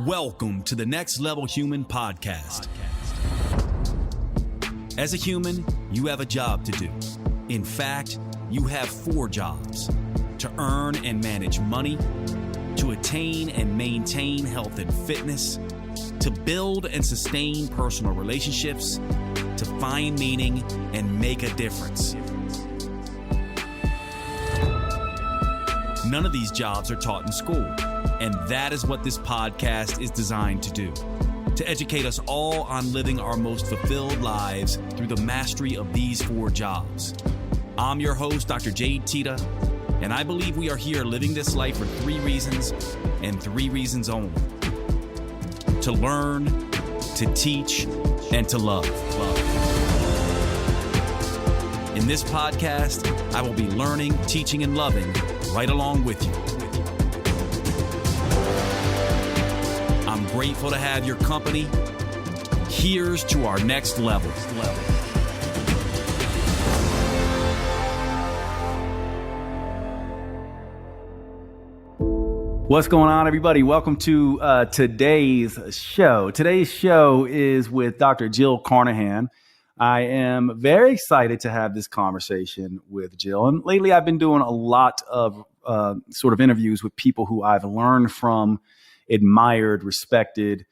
Welcome to the Next Level Human podcast. As a human, you have a job to do. In fact, you have 4 jobs: to earn and manage money, to attain and maintain health and fitness, to build and sustain personal relationships, to find meaning and make a difference. None of these jobs are taught in school, and that is what this podcast is designed to do: to educate us all on living our most fulfilled lives through the mastery of these 4 jobs. I'm your host, Dr. Jade, Teta, and I believe we are here living this life for 3 reasons, and 3 reasons only: to learn, to teach, and to love. In this podcast, I will be learning, teaching, and loving right along with you. I'm grateful to have your company. Here's to our next level. What's going on, everybody? Welcome to today's show. Today's show is with Dr. Jill Carnahan. I am very excited to have this conversation with Jill. And lately I've been doing a lot of sort of interviews with people who I've learned from, admired, respected.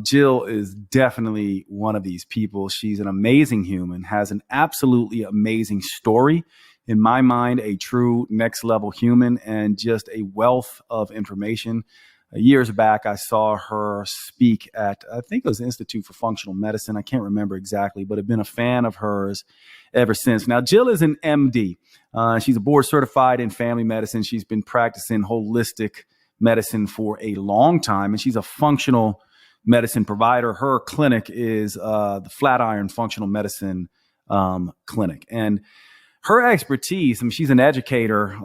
Jill is definitely one of these people. She's an amazing human, has an absolutely amazing story. In my mind, a true next level human and just a wealth of information. Years back, I saw her speak at, I think it was the Institute for Functional Medicine. I can't remember exactly, but I've been a fan of hers ever since. Now, Jill is an MD. She's a board certified in family medicine. She's been practicing holistic medicine for a long time, and she's a functional medicine provider. Her clinic is the Flatiron Functional Medicine Clinic. And her expertise, I mean, she's an educator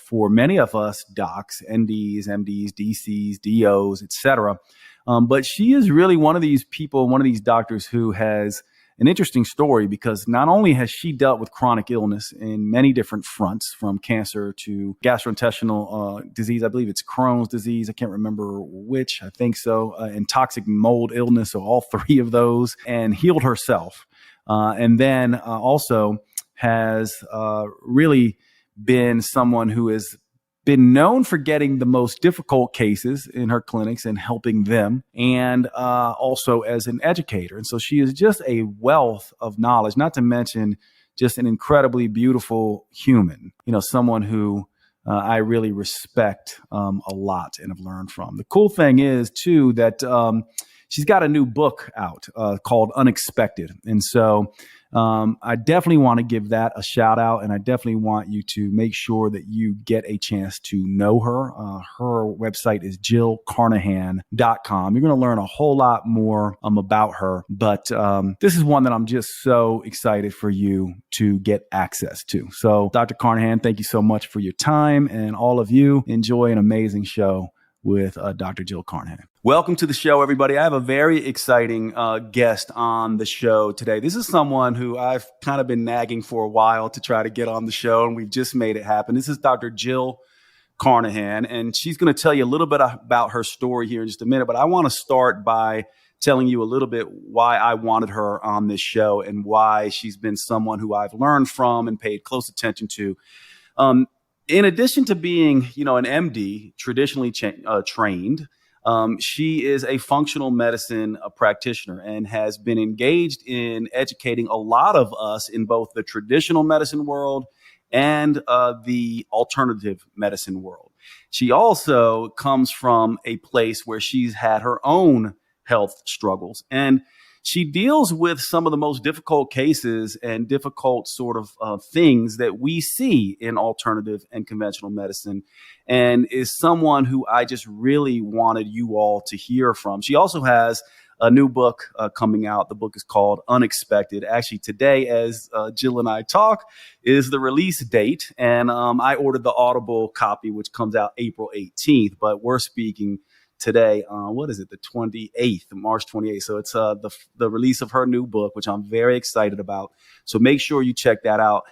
for many of us docs, NDs, MDs, DCs, DOs, etc. But she is really one of these people, one of these doctors who has an interesting story, because not only has she dealt with chronic illness in many different fronts, from cancer to gastrointestinal disease, I believe it's Crohn's disease, I can't remember which, I think so, and toxic mold illness, so all 3 of those, and healed herself. And then also has really been someone who has been known for getting the most difficult cases in her clinics and helping them, and also as an educator. And so she is just a wealth of knowledge, not to mention just an incredibly beautiful human, someone who I really respect a lot and have learned from. The cool thing is, too, that she's got a new book out called Unexpected. And so I definitely want to give that a shout out, and I definitely want you to make sure that you get a chance to know her. Her website is jillcarnahan.com. You're going to learn a whole lot more about her, but this is one that I'm just so excited for you to get access to. So Dr. Carnahan, thank you so much for your time, and all of you enjoy an amazing show with Dr. Jill Carnahan. Welcome to the show, everybody. I have a very exciting guest on the show today. This is someone who I've kind of been nagging for a while to try to get on the show, and we've just made it happen. This is Dr. Jill Carnahan, and she's going to tell you a little bit about her story here in just a minute, but I want to start by telling you a little bit why I wanted her on this show and why she's been someone who I've learned from and paid close attention to. In addition to being, an MD, traditionally trained, she is a functional medicine practitioner and has been engaged in educating a lot of us in both the traditional medicine world and the alternative medicine world. She also comes from a place where she's had her own health struggles, and she deals with some of the most difficult cases and difficult sort of things that we see in alternative and conventional medicine, and is someone who I just really wanted you all to hear from. She also has a new book coming out. The book is called Unexpected. Actually, today, as Jill and I talk, is the release date, and I ordered the Audible copy, which comes out April 18th, but we're speaking today, what is it, the 28th, March 28th. So it's the release of her new book, which I'm very excited about. So make sure you check that out.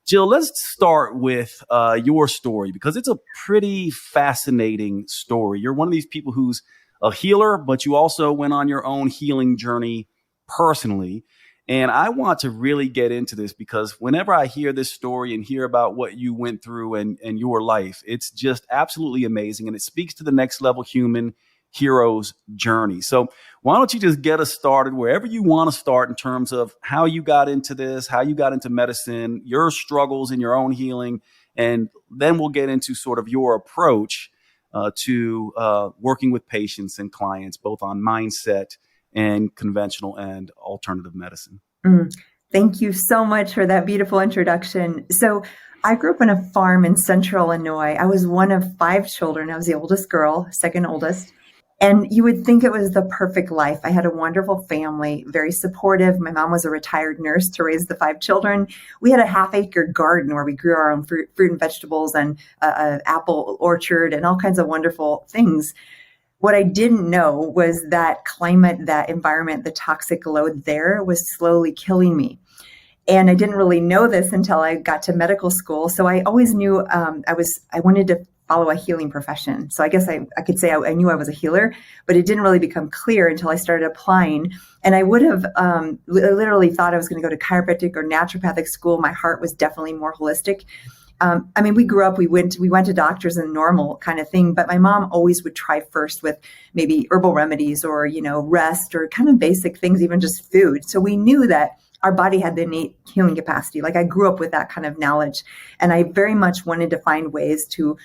Jill, let's start with your story, because it's a pretty fascinating story. You're one of these people who's a healer, but you also went on your own healing journey personally. And I want to really get into this because whenever I hear this story and hear about what you went through and your life, it's just absolutely amazing. And it speaks to the next level human hero's journey. So why don't you just get us started wherever you want to start in terms of how you got into this, how you got into medicine, your struggles in your own healing, and then we'll get into sort of your approach to working with patients and clients, both on mindset and conventional and alternative medicine. Thank you so much for that beautiful introduction. So I grew up on a farm in central Illinois. I was one of 5 children. I was the oldest girl, second oldest. And you would think it was the perfect life. I had a wonderful family, very supportive. My mom was a retired nurse to raise the 5 children. We had a half-acre garden where we grew our own fruit and vegetables and an apple orchard and all kinds of wonderful things. What I didn't know was that climate, that environment, the toxic load there was slowly killing me. And I didn't really know this until I got to medical school. So I always knew I wanted to follow a healing profession. So I guess I could say I knew I was a healer, but it didn't really become clear until I started applying. And I would have literally thought I was going to go to chiropractic or naturopathic school. My heart was definitely more holistic. We grew up, we went to doctors and normal kind of thing, but my mom always would try first with maybe herbal remedies or, rest or kind of basic things, even just food. So we knew that our body had the innate healing capacity. Like I grew up with that kind of knowledge, and I very much wanted to find ways to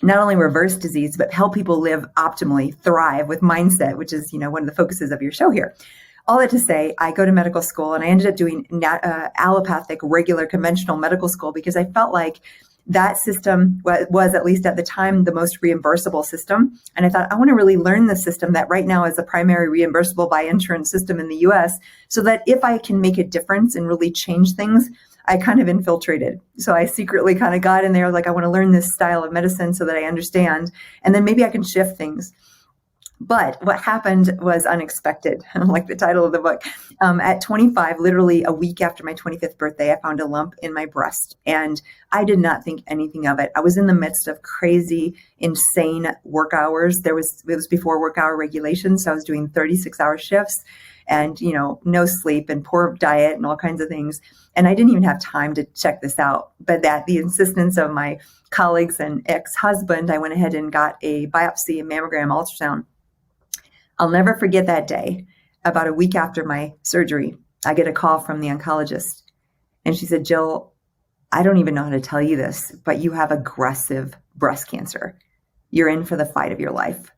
not only reverse disease, but help people live optimally, thrive with mindset, which is, one of the focuses of your show here. All that to say, I go to medical school and I ended up doing allopathic, regular, conventional medical school because I felt like that system was, at least at the time, the most reimbursable system. And I thought, I want to really learn the system that right now is the primary reimbursable by insurance system in the US, so that if I can make a difference and really change things, I kind of infiltrated. So I secretly kind of got in there, like, I want to learn this style of medicine so that I understand, and then maybe I can shift things. But what happened was unexpected, like the title of the book. At 25, literally a week after my 25th birthday, I found a lump in my breast, and I did not think anything of it. I was in the midst of crazy, insane work hours. It was before work hour regulations, so I was doing 36-hour shifts and, no sleep and poor diet and all kinds of things. And I didn't even have time to check this out. But at the insistence of my colleagues and ex-husband, I went ahead and got a biopsy, a mammogram, ultrasound. I'll never forget that day. About a week after my surgery, I get a call from the oncologist. And she said, Jill, I don't even know how to tell you this, but you have aggressive breast cancer. You're in for the fight of your life.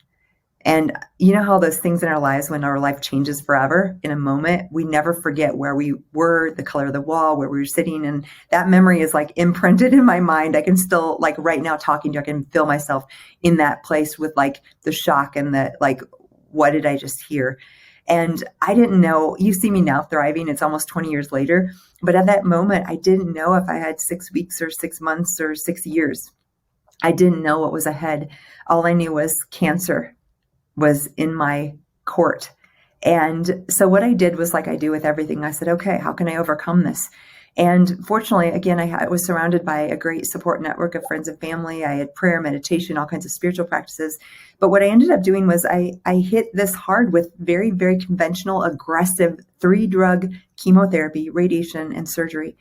And you know how those things in our lives, when our life changes forever, in a moment, we never forget where we were, the color of the wall, where we were sitting. And that memory is like imprinted in my mind. I can still, like right now talking to you, I can feel myself in that place with like the shock and the like, what did I just hear? And I didn't know. You see me now thriving. It's almost 20 years later. But at that moment, I didn't know if I had 6 weeks or 6 months or 6 years. I didn't know what was ahead. All I knew was cancer was in my court. And so what I did was like I do with everything. I said, okay, how can I overcome this? And fortunately, again, I was surrounded by a great support network of friends and family. I had prayer, meditation, all kinds of spiritual practices. But what I ended up doing was I hit this hard with very, very conventional, aggressive 3-drug chemotherapy, radiation, and surgery.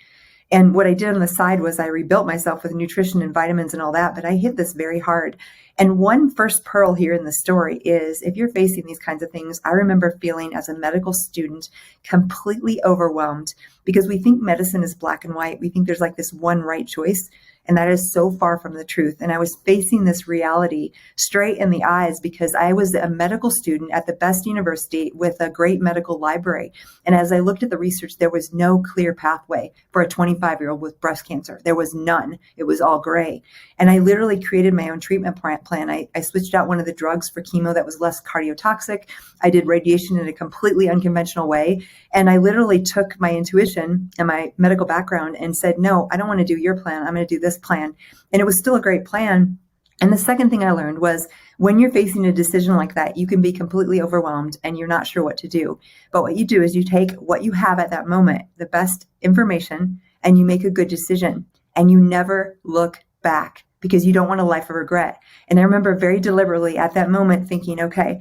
And what I did on the side was I rebuilt myself with nutrition and vitamins and all that, but I hit this very hard. And one first pearl here in the story is, if you're facing these kinds of things, I remember feeling as a medical student completely overwhelmed, because we think medicine is black and white. We think there's like this one right choice. And that is so far from the truth. And I was facing this reality straight in the eyes because I was a medical student at the best university with a great medical library. And as I looked at the research, there was no clear pathway for a 25-year-old with breast cancer. There was none. It was all gray. And I literally created my own treatment plan. I switched out one of the drugs for chemo that was less cardiotoxic. I did radiation in a completely unconventional way. And I literally took my intuition and my medical background and said, no, I don't want to do your plan. I'm going to do this plan. And it was still a great plan. And the second thing I learned was, when you're facing a decision like that, you can be completely overwhelmed and you're not sure what to do. But what you do is you take what you have at that moment, the best information, and you make a good decision, and you never look back. because you don't want a life of regret. And I remember very deliberately at that moment thinking, okay,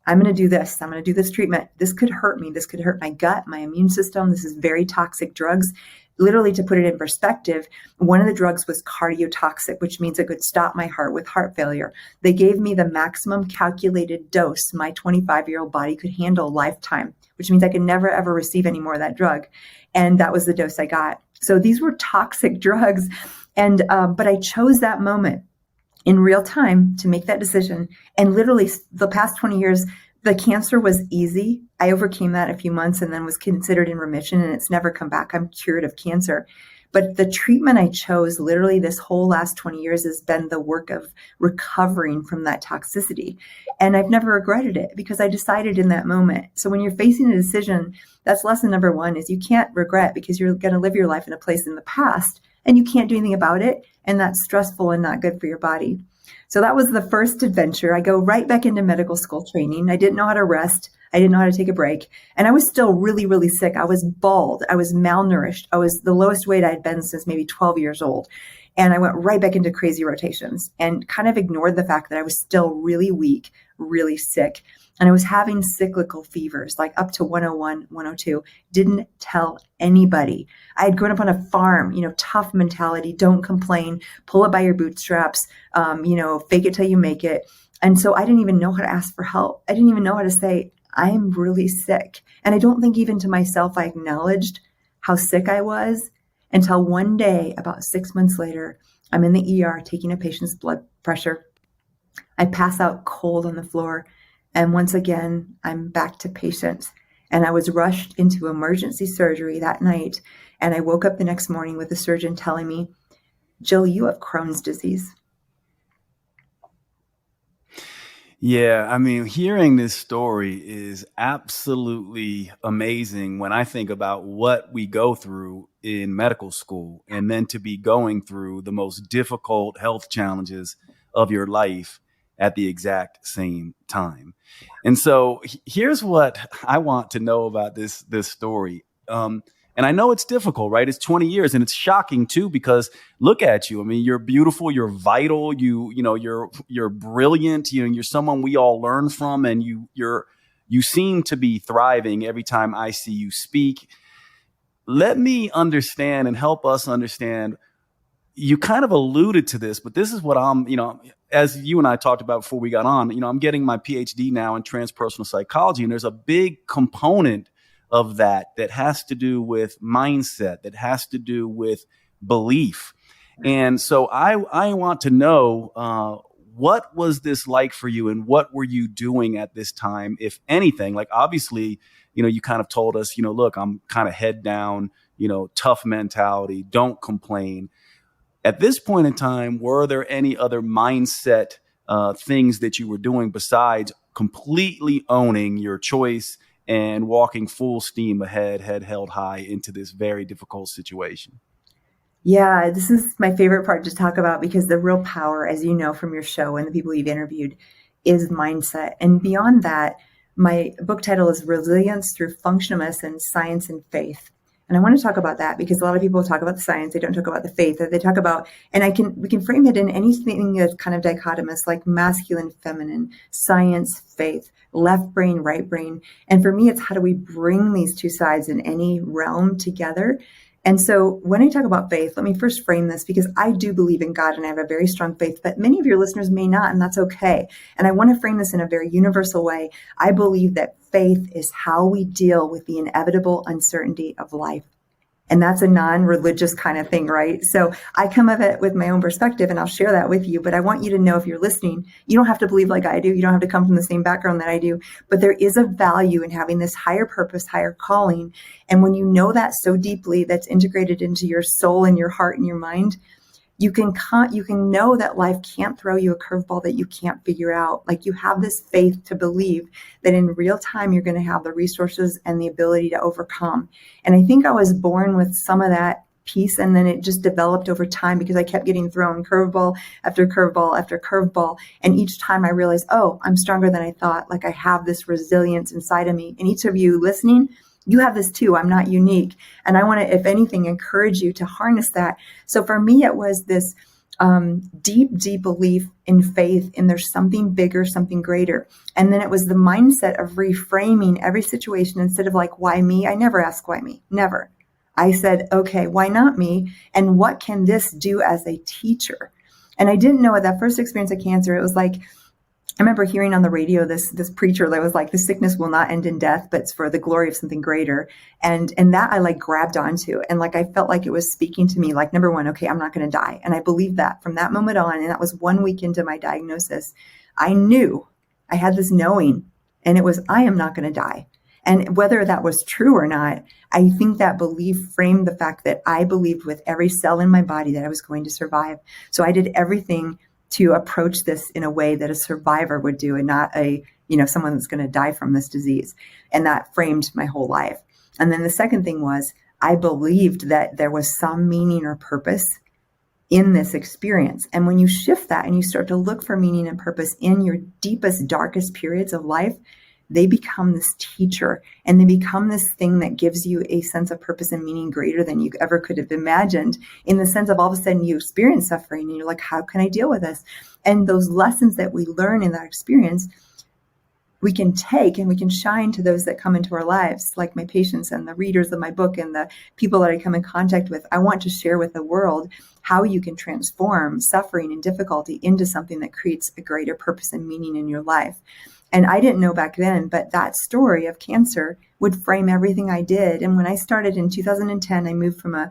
I'm going to do this. I'm going to do this treatment. This could hurt me. This could hurt my gut, my immune system. This is very toxic drugs. Literally, to put it in perspective, one of the drugs was cardiotoxic, which means it could stop my heart with heart failure. They gave me the maximum calculated dose my 25-year-old body could handle lifetime, which means I could never, ever receive any more of that drug. And that was the dose I got. So these were toxic drugs. And but I chose that moment in real time to make that decision. And literally the past 20 years, the cancer was easy. I overcame that in a few months and then was considered in remission, and it's never come back. I'm cured of cancer. But the treatment I chose literally this whole last 20 years has been the work of recovering from that toxicity. And I've never regretted it because I decided in that moment. So when you're facing a decision, that's lesson number one, is you can't regret, because you're going to live your life in a place in the past and you can't do anything about it. And that's stressful and not good for your body. So that was the first adventure. I go right back into medical school training. I didn't know how to rest. I didn't know how to take a break. And I was still really, really sick. I was bald. I was malnourished. I was the lowest weight I'd been since maybe 12 years old. And I went right back into crazy rotations and kind of ignored the fact that I was still really weak, really sick. And I was having cyclical fevers, like up to 101, 102. Didn't tell anybody. I had grown up on a farm, tough mentality, don't complain, pull it by your bootstraps, fake it till you make it. And so I didn't even know how to ask for help. I didn't even know how to say, I'm really sick. And I don't think even to myself, I acknowledged how sick I was until one day, about 6 months later, I'm in the ER taking a patient's blood pressure. I pass out cold on the floor. And once again, I'm back to patients. And I was rushed into emergency surgery that night. And I woke up the next morning with the surgeon telling me, Jill, you have Crohn's disease. Yeah, I mean, hearing this story is absolutely amazing when I think about what we go through in medical school, and then to be going through the most difficult health challenges of your life at the exact same time. And so here's what I want to know about this story. And I know it's difficult, right? It's 20 years, and it's shocking too, because look at you. I mean, you're beautiful, you're vital, you're brilliant, you're someone we all learn from, and you seem to be thriving every time I see you speak. Let me understand and help us understand. You kind of alluded to this, but this is what as you and I talked about before we got on, I'm getting my PhD now in transpersonal psychology, and there's a big component of that has to do with mindset, that has to do with belief. And so I want to know, what was this like for you, and what were you doing at this time, if anything? Like, obviously, you kind of told us, look, I'm kind of head down, tough mentality, don't complain. At this point in time, were there any other mindset things that you were doing besides completely owning your choice and walking full steam ahead, head held high into this very difficult situation? Yeah, this is my favorite part to talk about, because the real power, as you know from your show and the people you've interviewed, is mindset. And beyond that, my book title is Resilience Through Functional Medicine, Science and Faith. And I want to talk about that because a lot of people talk about the science. They don't talk about the faith. They talk about, and we can frame it in anything that's kind of dichotomous, like masculine, feminine, science, faith, left brain, right brain. And for me, it's how do we bring these two sides in any realm together? And so when I talk about faith, let me first frame this, because I do believe in God and I have a very strong faith, but many of your listeners may not, and that's okay. And I want to frame this in a very universal way. I believe that faith is how we deal with the inevitable uncertainty of life. And that's a non-religious kind of thing, right? So I come at it with my own perspective, and I'll share that with you. But I want you to know, if you're listening, you don't have to believe like I do. You don't have to come from the same background that I do. But there is a value in having this higher purpose, higher calling. And when you know that so deeply, that's integrated into your soul and your heart and your mind, you can know that life can't throw you a curveball that you can't figure out. Like, you have this faith to believe that in real time, you're going to have the resources and the ability to overcome. And I think I was born with some of that piece, and then it just developed over time because I kept getting thrown curveball after curveball after curveball. And each time I realized, oh, I'm stronger than I thought. Like, I have this resilience inside of me. And each of you listening, you have this too. I'm not unique. And I want to, if anything, encourage you to harness that. So for me, it was this deep belief in faith, and there's something bigger, something greater. And then it was the mindset of reframing every situation. Instead of like, why me? I never asked why me, never. I said, okay, why not me? And what can this do as a teacher? And I didn't know at that first experience of cancer, it was like, I remember hearing on the radio this preacher that was like, the sickness will not end in death, but it's for the glory of something greater. And that I like grabbed onto, and like I felt like it was speaking to me, like, number one, okay, I'm not going to die. And I believed that from that moment on. And that was 1 week into my diagnosis. I knew, I had this knowing, and it was, I am not going to die. And whether that was true or not, I think that belief framed the fact that I believed with every cell in my body that I was going to survive. So I did everything to approach this in a way that a survivor would do, and not someone that's going to die from this disease. And that framed my whole life. And then the second thing was, I believed that there was some meaning or purpose in this experience. And when you shift that and you start to look for meaning and purpose in your deepest, darkest periods of life, they become this teacher, and they become this thing that gives you a sense of purpose and meaning greater than you ever could have imagined, in the sense of all of a sudden you experience suffering and you're like, how can I deal with this? And those lessons that we learn in that experience, we can take and we can shine to those that come into our lives, like my patients and the readers of my book and the people that I come in contact with. I want to share with the world how you can transform suffering and difficulty into something that creates a greater purpose and meaning in your life. And I didn't know back then, but that story of cancer would frame everything I did. And when I started in 2010, I moved from a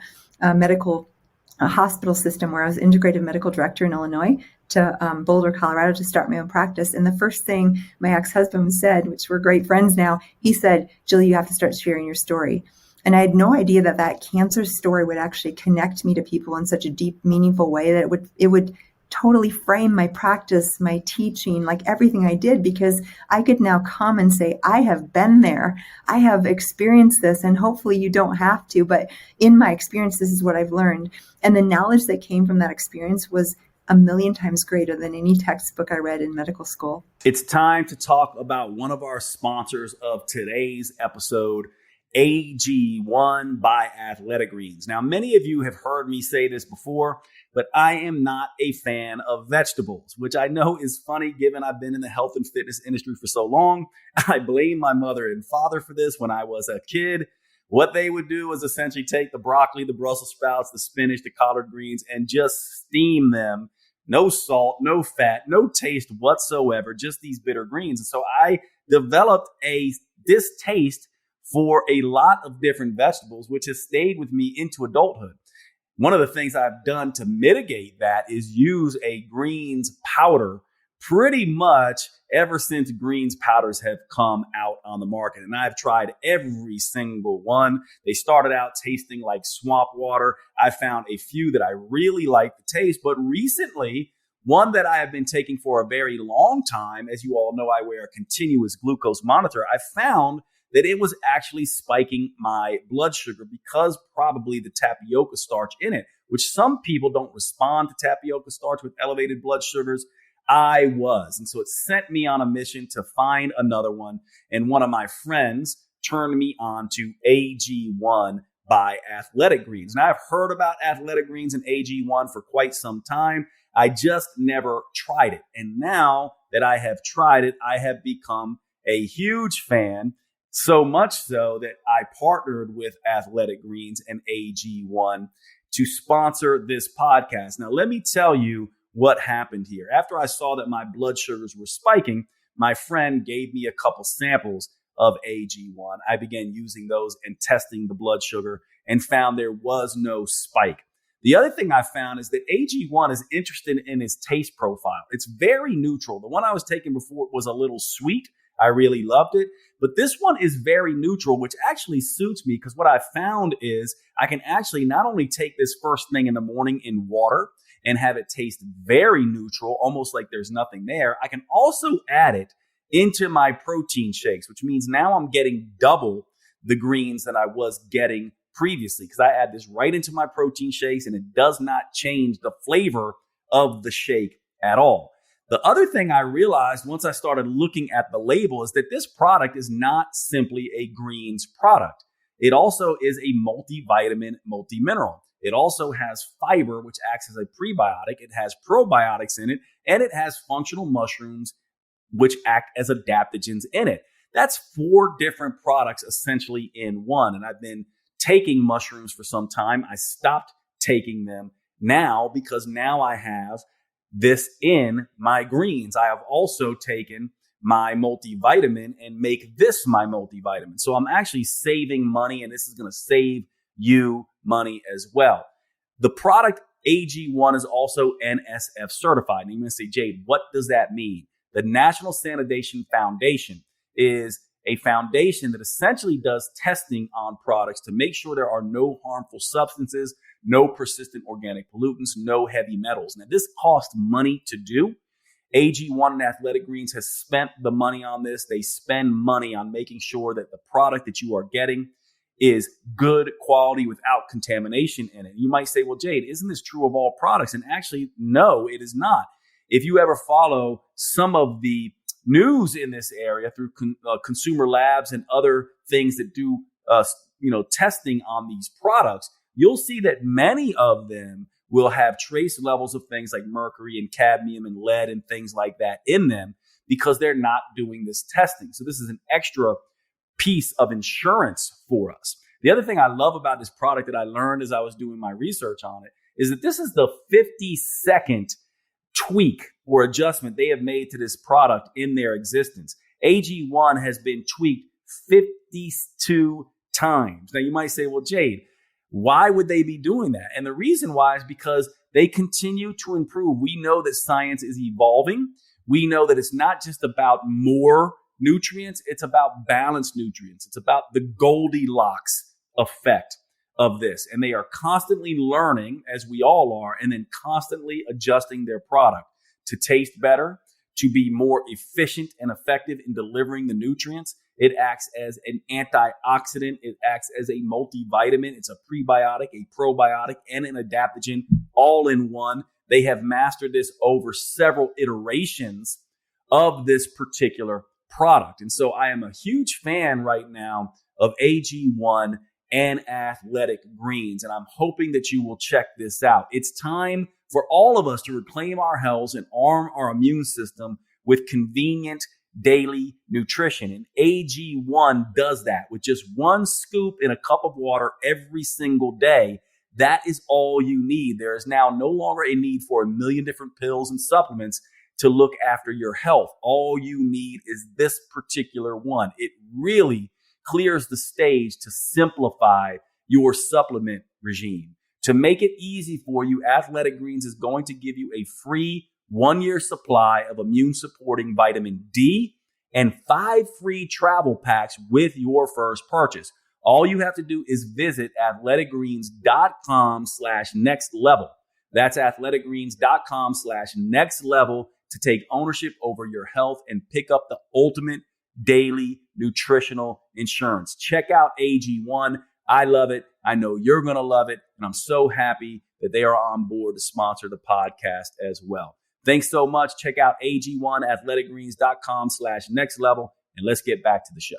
hospital system where I was integrative medical director in Illinois to Boulder, Colorado, to start my own practice. And the first thing my ex-husband said, which we're great friends now, he said, Jill, you have to start sharing your story. And I had no idea that cancer story would actually connect me to people in such a deep, meaningful way that it would totally frame my practice, my teaching, like everything I did, because I could now come and say, I have been there. I have experienced this, and hopefully you don't have to, but in my experience, this is what I've learned. And the knowledge that came from that experience was 1,000,000 times greater than any textbook I read in medical school. It's time to talk about one of our sponsors of today's episode, AG1 by Athletic Greens. Now, many of you have heard me say this before, but I am not a fan of vegetables, which I know is funny given I've been in the health and fitness industry for so long. I blame my mother and father for this. When I was a kid, what they would do was essentially take the broccoli, the Brussels sprouts, the spinach, the collard greens, and just steam them. No salt, no fat, no taste whatsoever, just these bitter greens. And so I developed a distaste for a lot of different vegetables, which has stayed with me into adulthood. One of the things I've done to mitigate that is use a greens powder pretty much ever since greens powders have come out on the market. And I've tried every single one. They started out tasting like swamp water. I found a few that I really like the taste, but recently, one that I have been taking for a very long time, as you all know, I wear a continuous glucose monitor. I found that it was actually spiking my blood sugar because probably the tapioca starch in it, which some people don't respond to tapioca starch with elevated blood sugars. I was. And so it sent me on a mission to find another one. And one of my friends turned me on to AG1 by Athletic Greens. Now, I've heard about Athletic Greens and AG1 for quite some time. I just never tried it. And now that I have tried it, I have become a huge fan. So much so that I partnered with Athletic Greens and AG1 to sponsor this podcast. Now, let me tell you what happened here. After I saw that my blood sugars were spiking, my friend gave me a couple samples of AG1. I began using those and testing the blood sugar and found there was no spike. The other thing I found is that AG1 is interested in its taste profile. It's very neutral. The one I was taking before was a little sweet. I really loved it. But this one is very neutral, which actually suits me because what I found is I can actually not only take this first thing in the morning in water and have it taste very neutral, almost like there's nothing there. I can also add it into my protein shakes, which means now I'm getting double the greens that I was getting previously because I add this right into my protein shakes and it does not change the flavor of the shake at all. The other thing I realized once I started looking at the label is that this product is not simply a greens product. It also is a multivitamin, multimineral. It also has fiber, which acts as a prebiotic. It has probiotics in it, and it has functional mushrooms, which act as adaptogens in it. That's 4 different products essentially in one. And I've been taking mushrooms for some time. I stopped taking them now because now I have this in my greens. I have also taken my multivitamin and make this my multivitamin. So I'm actually saving money, and this is going to save you money as well. The product AG1 is also NSF certified. And you're going to say, Jade, what does that mean? The National Sanitation Foundation is a foundation that essentially does testing on products to make sure there are no harmful substances, no persistent organic pollutants, no heavy metals. Now, this costs money to do. AG1 and Athletic Greens has spent the money on this. They spend money on making sure that the product that you are getting is good quality without contamination in it. You might say, well, Jade, isn't this true of all products? And actually, no, it is not. If you ever follow some of the news in this area through consumer labs and other things that do testing on these products, you'll see that many of them will have trace levels of things like mercury and cadmium and lead and things like that in them because they're not doing this testing. So this is an extra piece of insurance for us. The other thing I love about this product that I learned as I was doing my research on it is that this is the 52nd tweak or adjustment they have made to this product in their existence. AG1 has been tweaked 52 times. Now you might say, well, Jade, why would they be doing that? And the reason why is because they continue to improve. We know that science is evolving. We know that it's not just about more nutrients. It's about balanced nutrients. It's about the Goldilocks effect of this. And they are constantly learning, as we all are, and then constantly adjusting their product to taste better, to be more efficient and effective in delivering the nutrients. It acts as an antioxidant. It acts as a multivitamin. It's a prebiotic, a probiotic, and an adaptogen all in one. They have mastered this over several iterations of this particular product. And so I am a huge fan right now of AG1 and Athletic Greens. And I'm hoping that you will check this out. It's time for all of us to reclaim our health and arm our immune system with convenient daily nutrition. And AG1 does that with just 1 scoop in a cup of water every single day. That is all you need. There is now no longer a need for a million different pills and supplements to look after your health. All you need is this particular one. It really clears the stage to simplify your supplement regime. To make it easy for you, Athletic Greens is going to give you a free 1-year supply of immune supporting vitamin D and 5 free travel packs with your first purchase. All you have to do is visit athleticgreens.com/next level. That's athleticgreens.com/next level to take ownership over your health and pick up the ultimate daily nutritional insurance. Check out AG1. I love it. I know you're going to love it. And I'm so happy that they are on board to sponsor the podcast as well. Thanks so much. Check out AG1, athleticgreens.com/next level. And let's get back to the show.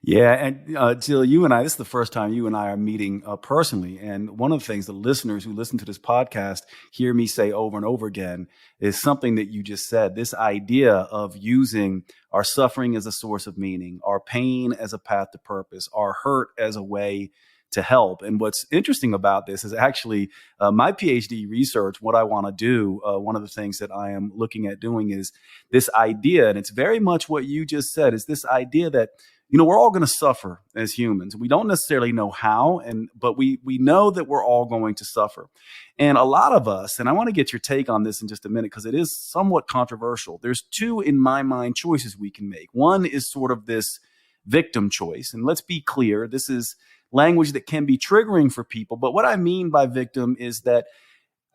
Yeah. And Jill, you and I, this is the first time you and I are meeting personally. And one of the things the listeners who listen to this podcast hear me say over and over again is something that you just said, this idea of using our suffering as a source of meaning, our pain as a path to purpose, our hurt as a way to help. And what's interesting about this is actually my PhD research, what I want to do, one of the things that I am looking at doing is this idea, and it's very much what you just said, is this idea that we're all going to suffer as humans. We don't necessarily know how, but we know that we're all going to suffer. And a lot of us, and I want to get your take on this in just a minute because it is somewhat controversial. There's 2, in my mind, choices we can make. One is sort of this victim choice. And let's be clear, this is language that can be triggering for people. But what I mean by victim is that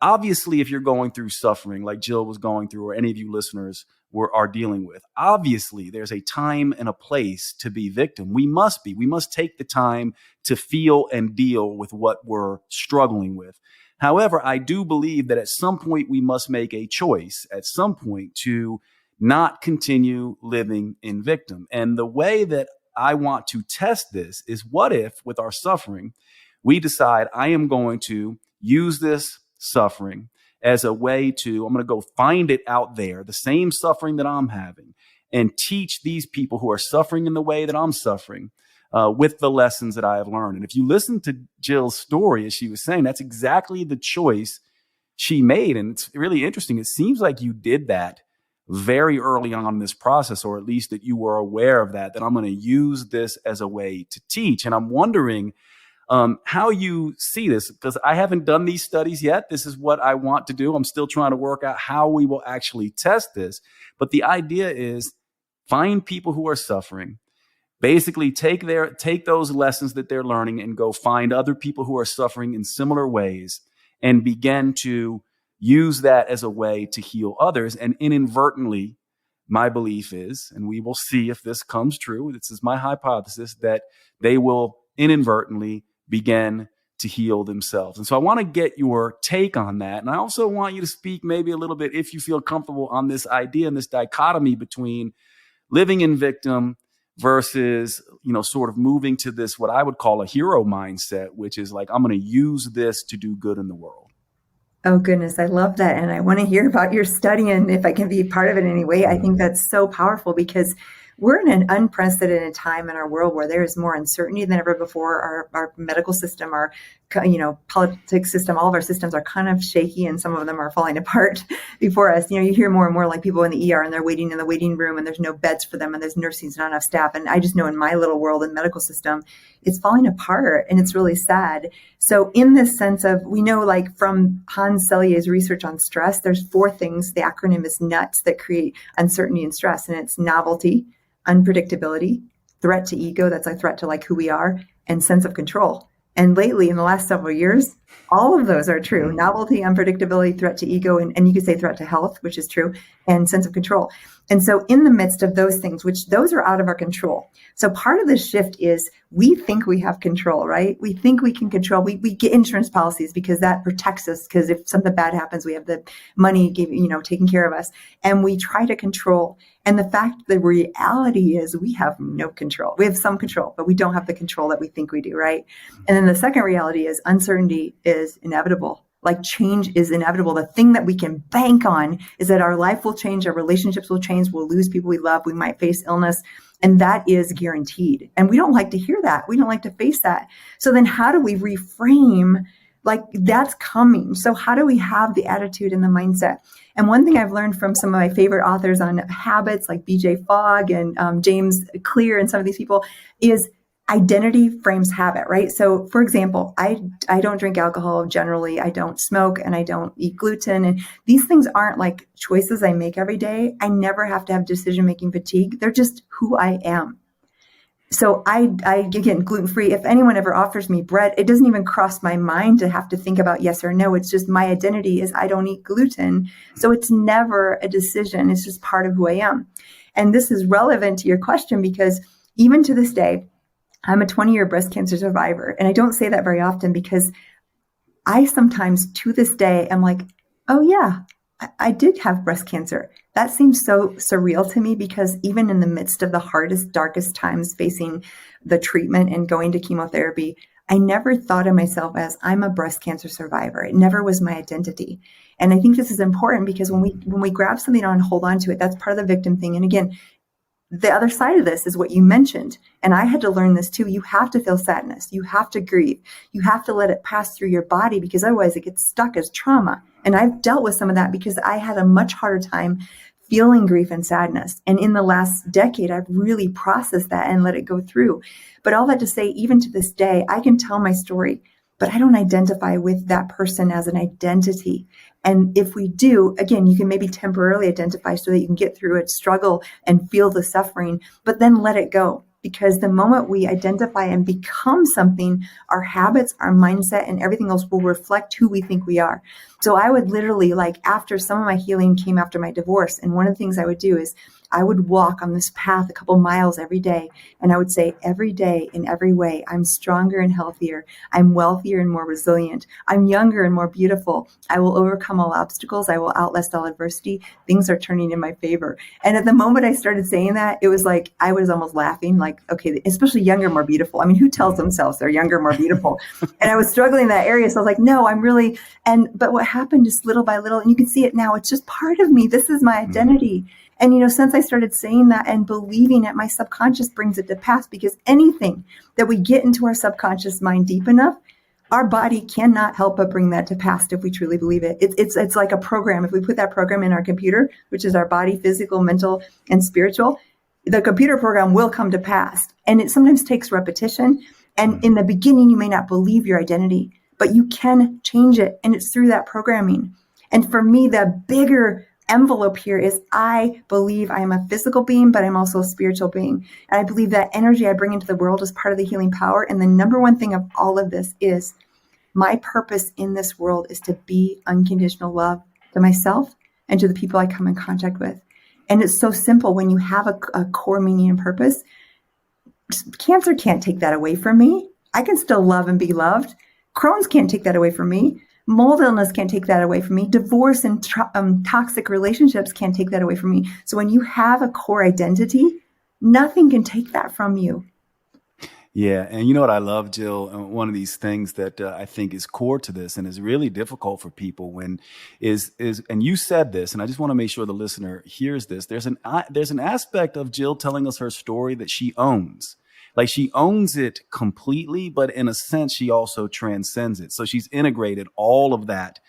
obviously, if you're going through suffering like Jill was going through, or any of you listeners are dealing with, obviously there's a time and a place to be victim. We must take the time to feel and deal with what we're struggling with. However, I do believe that at some point we must make a choice at some point to not continue living in victim. And the way that I want to test this is, what if with our suffering, we decide I am going to use this suffering as a way to, I'm going to go find it out there, the same suffering that I'm having, and teach these people who are suffering in the way that I'm suffering with the lessons that I have learned. And if you listen to Jill's story, as she was saying, that's exactly the choice she made. And it's really interesting. It seems like you did that very early on in this process, or at least that you were aware of that I'm going to use this as a way to teach. And I'm wondering how you see this, because I haven't done these studies yet. This is what I want to do. I'm still trying to work out how we will actually test this. But the idea is find people who are suffering, basically take those lessons that they're learning and go find other people who are suffering in similar ways and begin to use that as a way to heal others. And inadvertently, my belief is, and we will see if this comes true, this is my hypothesis, that they will inadvertently begin to heal themselves. And so I want to get your take on that. And I also want you to speak maybe a little bit, if you feel comfortable, on this idea and this dichotomy between living in victim versus, sort of moving to this, what I would call a hero mindset, which is like, I'm going to use this to do good in the world. Oh, goodness. I love that. And I want to hear about your study, and if I can be part of it in any way. I think that's so powerful, because we're in an unprecedented time in our world where there is more uncertainty than ever before. Our medical system, our politics system, all of our systems are kind of shaky, and some of them are falling apart before us. You hear more and more like people in the ER, and they're waiting in the waiting room, and there's no beds for them, and there's nursing, not enough staff. And I just know in my little world in the medical system, it's falling apart, and it's really sad. So in this sense of, we know, like from Hans Selye's research on stress, there's 4 things. The acronym is NUTS that create uncertainty and stress. And it's novelty, unpredictability, threat to ego, that's a threat to like who we are, and sense of control. And lately, in the last several years, all of those are true. Novelty, unpredictability, threat to ego, and you could say threat to health, which is true, and sense of control. And so in the midst of those things, which those are out of our control. So part of the shift is we think we have control, right? We think we can control. We get insurance policies because that protects us, because if something bad happens, we have the money taking care of us. And we try to control. And the fact, the reality is we have no control. We have some control, but we don't have the control that we think we do, right? And then the second reality is uncertainty is inevitable. Like change is inevitable. The thing that we can bank on is that our life will change, our relationships will change, we'll lose people we love, we might face illness, and that is guaranteed. And we don't like to hear that. We don't like to face that. So then how do we reframe like that's coming? So how do we have the attitude and the mindset? And one thing I've learned from some of my favorite authors on habits, like BJ Fogg and James Clear and some of these people, is identity frames habit, right? So for example, I don't drink alcohol generally, I don't smoke, and I don't eat gluten. And these things aren't like choices I make every day. I never have to have decision-making fatigue. They're just who I am. So I again, gluten-free, if anyone ever offers me bread, it doesn't even cross my mind to have to think about yes or no. It's just my identity is I don't eat gluten. So it's never a decision. It's just part of who I am. And this is relevant to your question, because even to this day, I'm a 20-year breast cancer survivor. And I don't say that very often, because I sometimes to this day am like, oh yeah, I did have breast cancer. That seems so surreal to me, because even in the midst of the hardest, darkest times facing the treatment and going to chemotherapy, I never thought of myself as I'm a breast cancer survivor. It never was my identity. And I think this is important, because when we grab something on and hold on to it, that's part of the victim thing. And again, the other side of this is what you mentioned. And I had to learn this too. You have to feel sadness. You have to grieve. You have to let it pass through your body, because otherwise it gets stuck as trauma. And I've dealt with some of that, because I had a much harder time feeling grief and sadness. And in the last decade, I've really processed that and let it go through. But all that to say, even to this day, I can tell my story, but I don't identify with that person as an identity. And if we do, again, you can maybe temporarily identify so that you can get through it, struggle and feel the suffering, but then let it go. Because the moment we identify and become something, our habits, our mindset, and everything else will reflect who we think we are. So I would literally, like, after some of my healing came after my divorce, and one of the things I would do is I would walk on this path a couple miles every day, and I would say, every day in every way, I'm stronger and healthier. I'm wealthier and more resilient. I'm younger and more beautiful. I will overcome all obstacles. I will outlast all adversity. Things are turning in my favor. And at the moment I started saying that, it was like I was almost laughing, like, like, okay, especially younger, more beautiful. I mean, who tells themselves they're younger, more beautiful? And I was struggling in that area. So I was like, no, I'm really, but what happened just little by little, and you can see it now, it's just part of me. This is my identity. And, since I started saying that and believing it, my subconscious brings it to pass, because anything that we get into our subconscious mind deep enough, our body cannot help but bring that to pass if we truly believe it. It's like a program. If we put that program in our computer, which is our body, physical, mental, and spiritual, the computer program will come to pass. And it sometimes takes repetition. And in the beginning, you may not believe your identity, but you can change it. And it's through that programming. And for me, the bigger envelope here is I believe I am a physical being, but I'm also a spiritual being. And I believe that energy I bring into the world is part of the healing power. And the number one thing of all of this is my purpose in this world is to be unconditional love to myself and to the people I come in contact with. And it's so simple when you have a core meaning and purpose. Cancer can't take that away from me. I can still love and be loved. Crohn's can't take that away from me. Mold illness can't take that away from me. Divorce and toxic relationships can't take that away from me. So when you have a core identity, nothing can take that from you. Yeah. And you know what I love, Jill? One of these things that I think is core to this and is really difficult for people is, and you said this, and I just want to make sure the listener hears this. There's an aspect of Jill telling us her story that she owns. Like she owns it completely, but in a sense, she also transcends it. So she's integrated all of that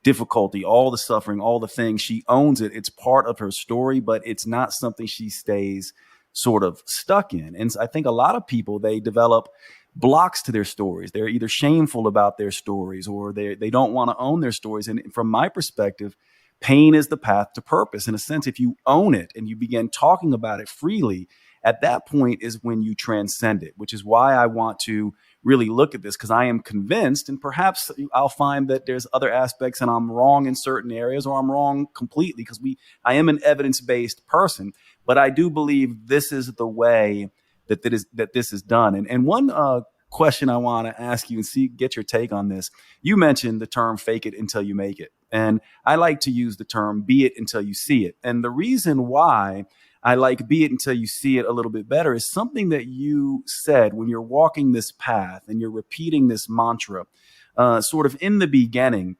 difficulty, all the suffering, all the things. She owns it. It's part of her story, but it's not something she stays sort of stuck in. And I think a lot of people, they develop blocks to their stories. They're either shameful about their stories or they don't want to own their stories. And from my perspective, pain is the path to purpose. In a sense, if you own it and you begin talking about it freely, at that point is when you transcend it, which is why I want to really look at this, because I am convinced, and perhaps I'll find that there's other aspects and I'm wrong in certain areas or I'm wrong completely, because I am an evidence-based person, but I do believe this is the way that this is done. And one question I want to ask you and get your take on this. You mentioned the term fake it until you make it. And I like to use the term be it until you see it. And the reason why I like be it until you see it a little bit better is something that you said when you're walking this path and you're repeating this mantra, sort of in the beginning.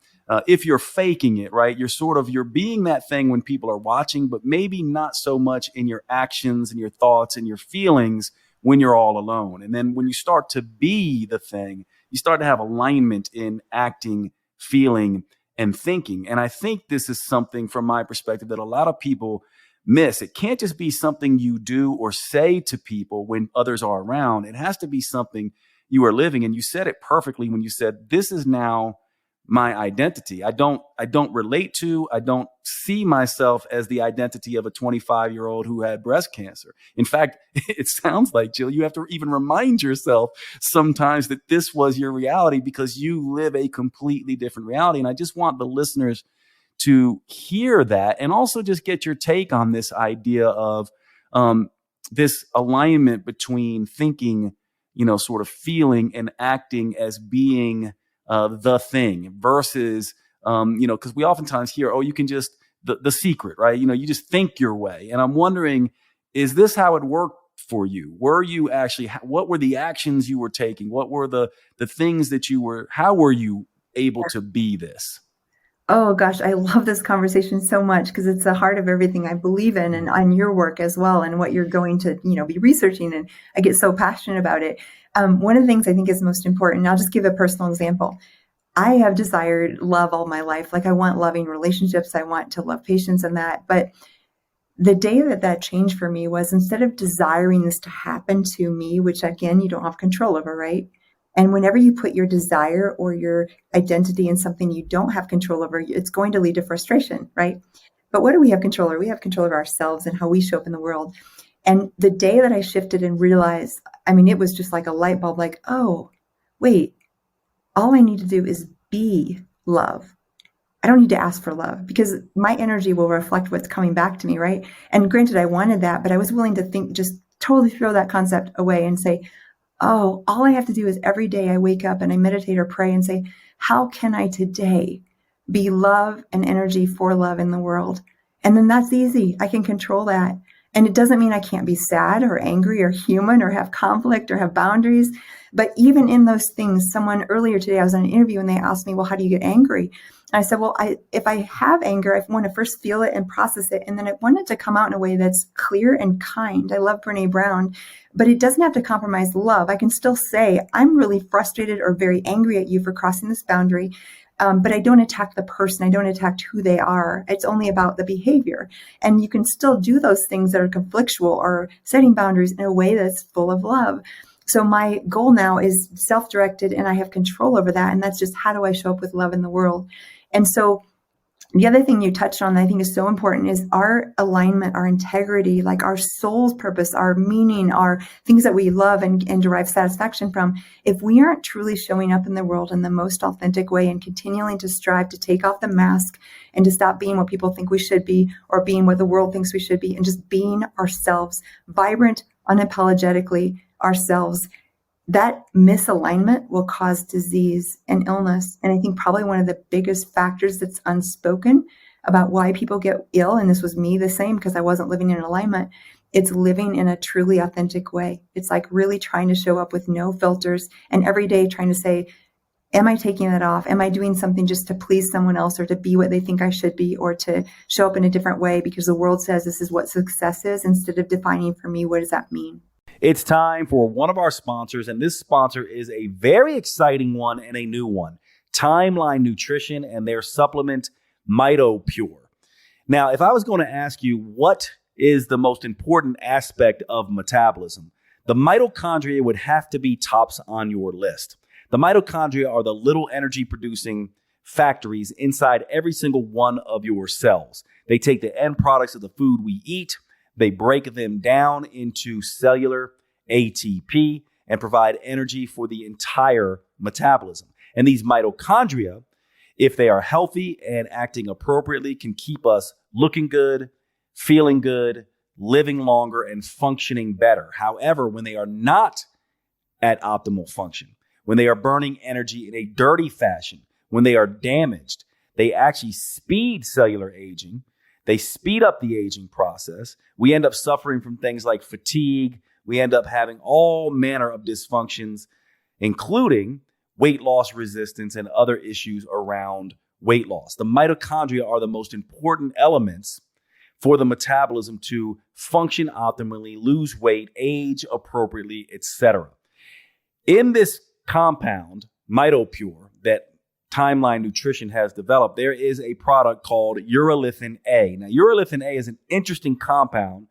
If you're faking it, right, you're being that thing when people are watching, but maybe not so much in your actions and your thoughts and your feelings when you're all alone. And then when you start to be the thing, you start to have alignment in acting, feeling, and thinking. And I think this is something from my perspective that a lot of people miss. It can't just be something you do or say to people when others are around. It has to be something you are living. And you said it perfectly when you said, this is now my identity. I don't see myself as the identity of a 25-year-old who had breast cancer. In fact, it sounds like, Jill, you have to even remind yourself sometimes that this was your reality because you live a completely different reality. And I just want the listeners to hear that and also just get your take on this idea of this alignment between thinking, sort of feeling and acting as being the thing versus, because we oftentimes hear, oh, you can just, the secret, right? You just think your way. And I'm wondering, is this how it worked for you? Were you actually, what were the actions you were taking? What were the things that how were you able to be this? Oh gosh, I love this conversation so much because it's the heart of everything I believe in and on your work as well and what you're going to, be researching. And I get so passionate about it. One of the things I think is most important, and I'll just give a personal example. I have desired love all my life. Like I want loving relationships. I want to love patients and that. But the day that changed for me was instead of desiring this to happen to me, which again, you don't have control over, right? And whenever you put your desire or your identity in something you don't have control over, it's going to lead to frustration, right? But what do we have control over? We have control over ourselves and how we show up in the world. And the day that I shifted and realized, it was just like a light bulb, like, oh, wait, all I need to do is be love. I don't need to ask for love because my energy will reflect what's coming back to me, right? And granted, I wanted that, but I was willing to just totally throw that concept away and say, oh, all I have to do is every day I wake up and I meditate or pray and say, how can I today be love and energy for love in the world? And then that's easy. I can control that. And it doesn't mean I can't be sad or angry or human or have conflict or have boundaries. But even in those things, someone earlier today, I was on an interview and they asked me, well, how do you get angry? And I said, well, if I have anger, I want to first feel it and process it. And then I want it to come out in a way that's clear and kind. I love Brene Brown, but it doesn't have to compromise love. I can still say, I'm really frustrated or very angry at you for crossing this boundary. But I don't attack the person. I don't attack who they are. It's only about the behavior. And you can still do those things that are conflictual or setting boundaries in a way that's full of love. So my goal now is self-directed, and I have control over that. And that's just, how do I show up with love in the world? And so the other thing you touched on that I think is so important is our alignment, our integrity, like our soul's purpose, our meaning, our things that we love and derive satisfaction from. If we aren't truly showing up in the world in the most authentic way and continuing to strive to take off the mask and to stop being what people think we should be or being what the world thinks we should be and just being ourselves, vibrant, unapologetically ourselves, that misalignment will cause disease and illness. And I think probably one of the biggest factors that's unspoken about why people get ill, and this was me the same because I wasn't living in alignment, it's living in a truly authentic way. It's like really trying to show up with no filters and every day trying to say, am I taking that off? Am I doing something just to please someone else or to be what they think I should be or to show up in a different way because the world says this is what success is, instead of defining for me, what does that mean? It's time for one of our sponsors, and this sponsor is a very exciting one and a new one, Timeline Nutrition and their supplement, MitoPure. Now, if I was going to ask you what is the most important aspect of metabolism, the mitochondria would have to be tops on your list. The mitochondria are the little energy-producing factories inside every single one of your cells. They take the end products of the food we eat, they break them down into cellular ATP and provide energy for the entire metabolism. And these mitochondria, if they are healthy and acting appropriately, can keep us looking good, feeling good, living longer, and functioning better. However, when they are not at optimal function, when they are burning energy in a dirty fashion, when they are damaged, they actually speed cellular aging. They speed up the aging process. We end up suffering from things like fatigue. We end up having all manner of dysfunctions, including weight loss resistance and other issues around weight loss. The mitochondria are the most important elements for the metabolism to function optimally, lose weight, age appropriately, etc. In this compound, MitoPure, that Timeline Nutrition has developed, there is a product called urolithin A. Now, urolithin A is an interesting compound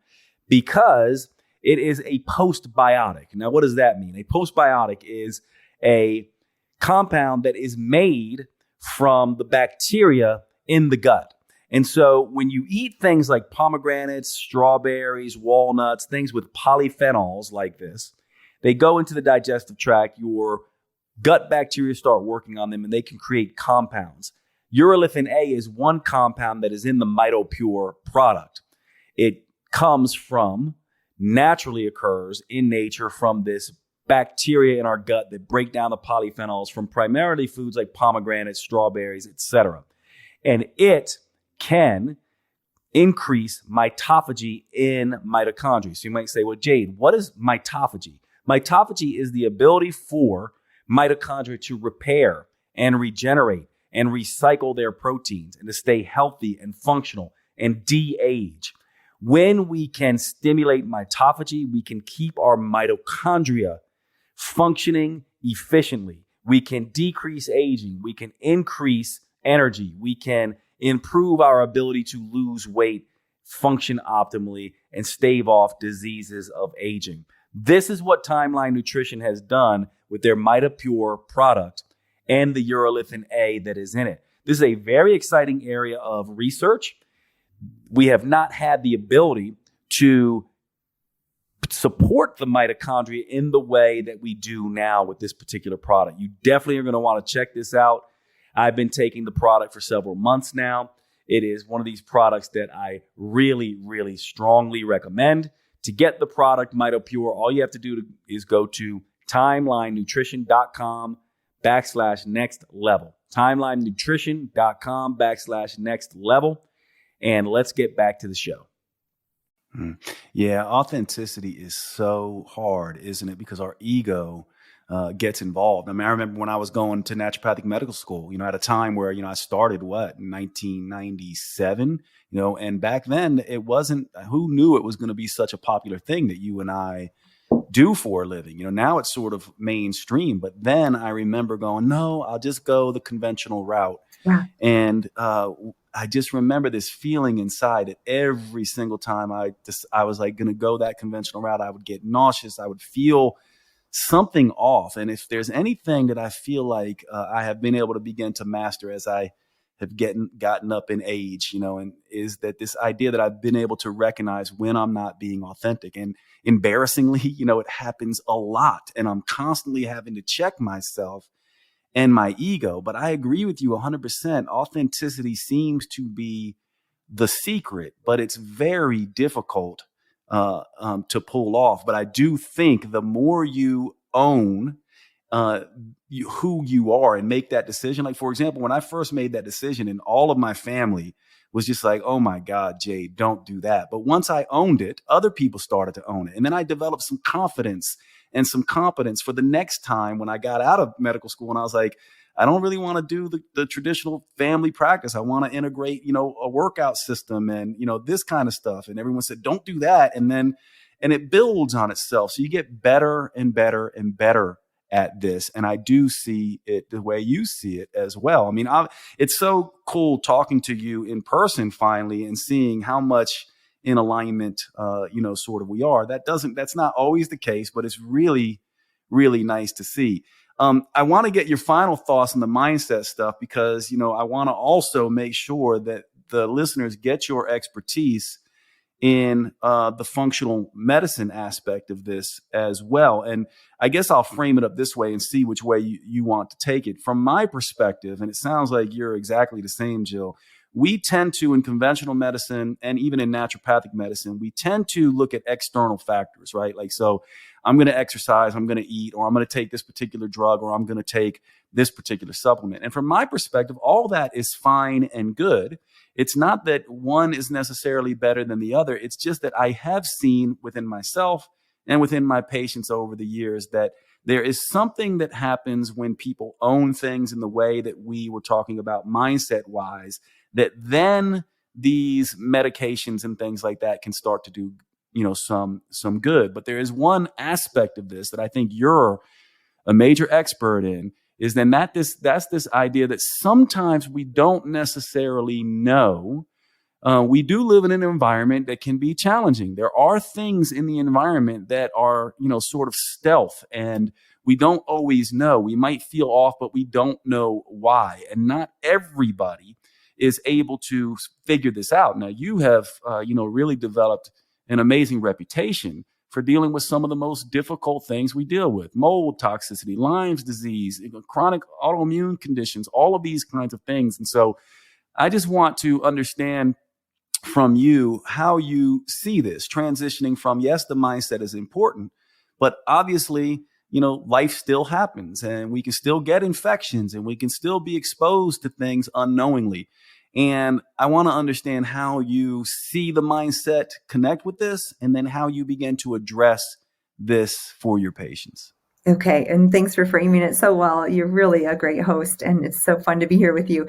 because it is a postbiotic. Now, what does that mean? A postbiotic is a compound that is made from the bacteria in the gut. And so when you eat things like pomegranates, strawberries, walnuts, things with polyphenols like this, they go into the digestive tract. Your gut bacteria start working on them and they can create compounds. Urolithin A is one compound that is in the MitoPure product. It comes from, naturally occurs in nature from this bacteria in our gut that break down the polyphenols from primarily foods like pomegranates, strawberries, etc. And it can increase mitophagy in mitochondria. So you might say, well, Jade, what is mitophagy? Mitophagy is the ability for mitochondria to repair and regenerate and recycle their proteins and to stay healthy and functional and de-age. When we can stimulate mitophagy, we can keep our mitochondria functioning efficiently. We can decrease aging. We can increase energy. We can improve our ability to lose weight, function optimally, and stave off diseases of aging. This is what Timeline Nutrition has done with their MitoPure product and the urolithin A that is in it. This is a very exciting area of research. We have not had the ability to support the mitochondria in the way that we do now with this particular product. You definitely are going to want to check this out. I've been taking the product for several months now. It is one of these products that I really, really strongly recommend. To get the product MitoPure, all you have to do is go to timelinenutrition.com/next level. timelinenutrition.com/next level. And let's get back to the show. Mm. Yeah, authenticity is so hard, isn't it? Because our ego gets involved. I mean, I remember when I was going to naturopathic medical school, at a time where, I started in 1997, and back then it wasn't, who knew it was going to be such a popular thing that you and I do for a living? Now it's sort of mainstream, but then I remember going, no, I'll just go the conventional route. Yeah. And I just remember this feeling inside that every single time I was like going to go that conventional route, I would get nauseous. I would feel something off. And if there's anything that I feel like I have been able to begin to master as I have gotten up in age, and is that this idea that I've been able to recognize when I'm not being authentic. And embarrassingly, it happens a lot. And I'm constantly having to check myself and my ego. But I agree with you 100%. Authenticity seems to be the secret, but it's very difficult to pull off. But I do think the more you own uh, who you are and make that decision. Like, for example, when I first made that decision and all of my family was just like, oh my God, Jade, don't do that. But once I owned it, other people started to own it. And then I developed some confidence and some competence for the next time when I got out of medical school. And I was like, I don't really want to do the traditional family practice. I want to integrate, a workout system and, this kind of stuff. And everyone said, don't do that. And it builds on itself. So you get better and better and better at this. And I do see it the way you see it as well. I mean, it's so cool talking to you in person finally and seeing how much in alignment, sort of we are. That's not always the case, but it's really, really nice to see. I want to get your final thoughts on the mindset stuff because, I want to also make sure that the listeners get your expertise in the functional medicine aspect of this as well. And I guess I'll frame it up this way and see which way you want to take it. From my perspective, and it sounds like you're exactly the same, Jill, we tend to, in conventional medicine and even in naturopathic medicine, we tend to look at external factors, right? Like, so I'm going to exercise, I'm going to eat, or I'm going to take this particular drug, or I'm going to take this particular supplement. And from my perspective, all that is fine and good. It's not that one is necessarily better than the other. It's just that I have seen within myself and within my patients over the years that there is something that happens when people own things in the way that we were talking about mindset wise, that then these medications and things like that can start to do, some good. But there is one aspect of this that I think you're a major expert in, is then that's this idea that sometimes we don't necessarily know. We do live in an environment that can be challenging. There are things in the environment that are, sort of stealth, and we don't always know. We might feel off, but we don't know why. And not everybody is able to figure this out. Now, you have, really developed an amazing reputation for dealing with some of the most difficult things we deal with: mold toxicity, Lyme's disease, chronic autoimmune conditions, all of these kinds of things. And so I just want to understand from you how you see this transitioning from, yes, the mindset is important, but obviously, life still happens and we can still get infections and we can still be exposed to things unknowingly. And I want to understand how you see the mindset connect with this, and then how you begin to address this for your patients. Okay. And thanks for framing it so well. You're really a great host, and it's so fun to be here with you.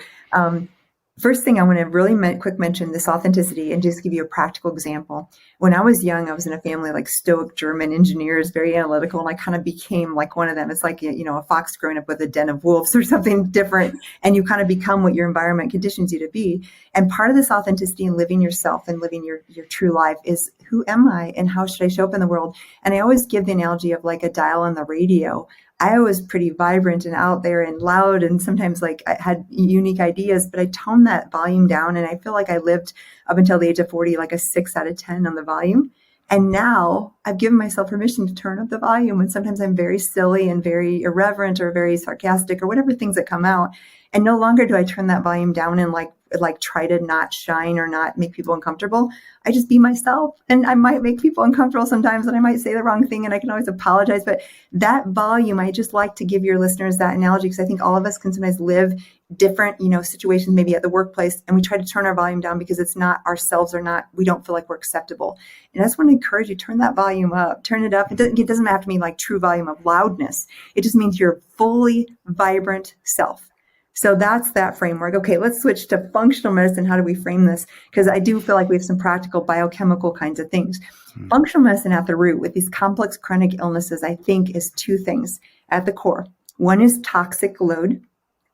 First thing, I want to really quick mention this authenticity and just give you a practical example. When I was young, I was in a family like stoic German engineers, very analytical, and I kind of became like one of them. It's like, a fox growing up with a den of wolves or something different, and you kind of become what your environment conditions you to be. And part of this authenticity and living yourself and living your true life is, who am I and how should I show up in the world? And I always give the analogy of like a dial on the radio. I was pretty vibrant and out there and loud, and sometimes like I had unique ideas, but I toned that volume down, and I feel like I lived up until the age of 40 like a 6 out of 10 on the volume. And now I've given myself permission to turn up the volume when sometimes I'm very silly and very irreverent or very sarcastic or whatever things that come out. And no longer do I turn that volume down and like try to not shine or not make people uncomfortable. I just be myself, and I might make people uncomfortable sometimes, and I might say the wrong thing, and I can always apologize. But that volume, I just like to give your listeners that analogy, because I think all of us can sometimes live different, situations, maybe at the workplace, and we try to turn our volume down because it's not ourselves, or not, we don't feel like we're acceptable. And I just want to encourage you, turn that volume up, turn it up. It doesn't have to mean like true volume of loudness. It just means your fully vibrant self. So that's that framework. Okay, let's switch to functional medicine. How do we frame this? Because I do feel like we have some practical biochemical kinds of things. Functional medicine at the root with these complex chronic illnesses, I think, is two things at the core. One is toxic load,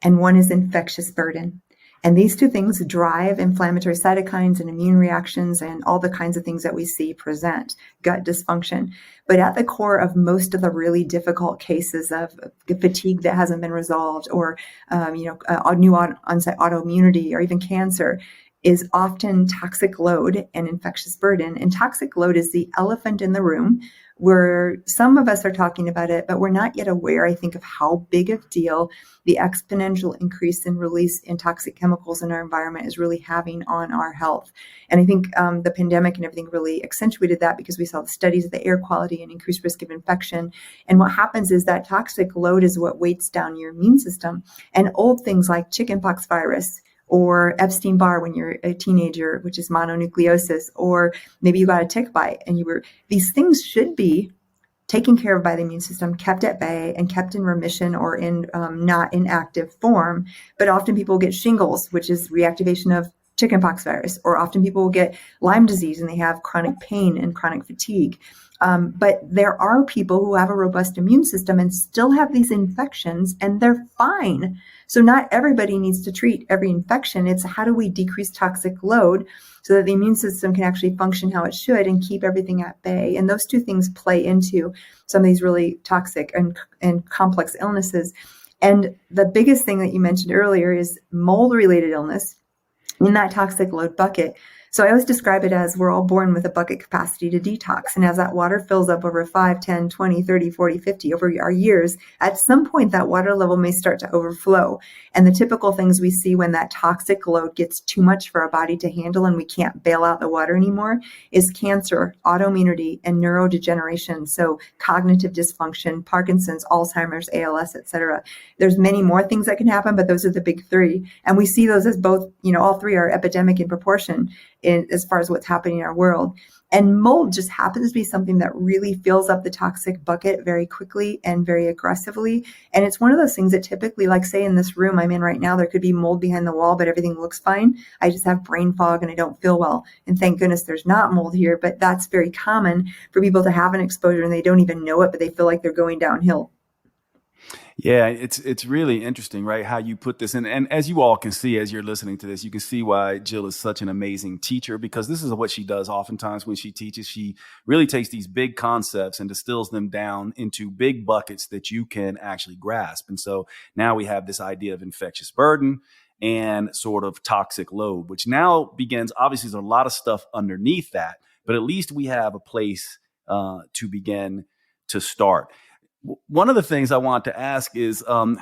and one is infectious burden. And these two things drive inflammatory cytokines and immune reactions and all the kinds of things that we see present, gut dysfunction. But at the core of most of the really difficult cases of fatigue that hasn't been resolved, or new onset autoimmunity, or even cancer, is often toxic load and infectious burden. And toxic load is the elephant in the room, where some of us are talking about it, but we're not yet aware, I think, of how big of a deal the exponential increase in release in toxic chemicals in our environment is really having on our health. And I think the pandemic and everything really accentuated that, because we saw the studies of the air quality and increased risk of infection. And what happens is that toxic load is what weights down your immune system. And old things like chickenpox virus, or Epstein-Barr when you're a teenager, which is mononucleosis, or maybe you got a tick bite, and these things should be taken care of by the immune system, kept at bay and kept in remission, or in not in active form. But often people get shingles, which is reactivation of chickenpox virus, or often people will get Lyme disease and they have chronic pain and chronic fatigue. But there are people who have a robust immune system and still have these infections, and they're fine. So not everybody needs to treat every infection. It's how do we decrease toxic load so that the immune system can actually function how it should and keep everything at bay. And those two things play into some of these really toxic and complex illnesses. And the biggest thing that you mentioned earlier is mold-related illness in that toxic load bucket. So I always describe it as we're all born with a bucket capacity to detox. And as that water fills up over 5, 10, 20, 30, 40, 50 over our years, at some point that water level may start to overflow. And the typical things we see when that toxic load gets too much for our body to handle and we can't bail out the water anymore is cancer, autoimmunity, and neurodegeneration. So cognitive dysfunction, Parkinson's, Alzheimer's, ALS, etc. There's many more things that can happen, but those are the big three. And we see those as both, all three are epidemic in proportion as far as what's happening in our world. And mold just happens to be something that really fills up the toxic bucket very quickly and very aggressively. And it's one of those things that typically, like say in this room I'm in right now, there could be mold behind the wall, but everything looks fine. I just have brain fog and I don't feel well. And thank goodness there's not mold here, but that's very common for people to have an exposure and they don't even know it, but they feel like they're going downhill. Yeah, it's really interesting, right? How you put this in. And as you all can see, as you're listening to this, you can see why Jill is such an amazing teacher, because this is what she does oftentimes when she teaches. She really takes these big concepts and distills them down into big buckets that you can actually grasp. And so now we have this idea of infectious burden and sort of toxic load, which now begins. Obviously, there's a lot of stuff underneath that, but at least we have a place to begin to start. One of the things I want to ask is, a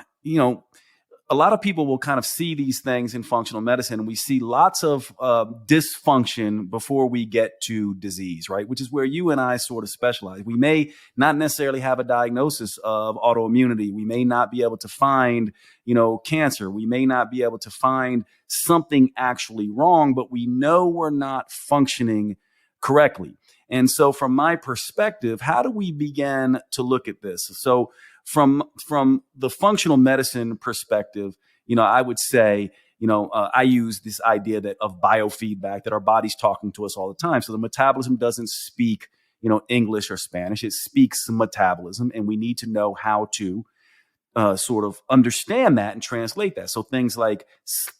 lot of people will kind of see these things in functional medicine. We see lots of dysfunction before we get to disease, right? Which is where you and I sort of specialize. We may not necessarily have a diagnosis of autoimmunity. We may not be able to find, cancer. We may not be able to find something actually wrong, but we know we're not functioning correctly. And so from my perspective, how do we begin to look at this? So from the functional medicine perspective, I would say, I use this idea of biofeedback, that our body's talking to us all the time. So the metabolism doesn't speak, English or Spanish. It speaks metabolism, and we need to know how to sort of understand that and translate that. So things like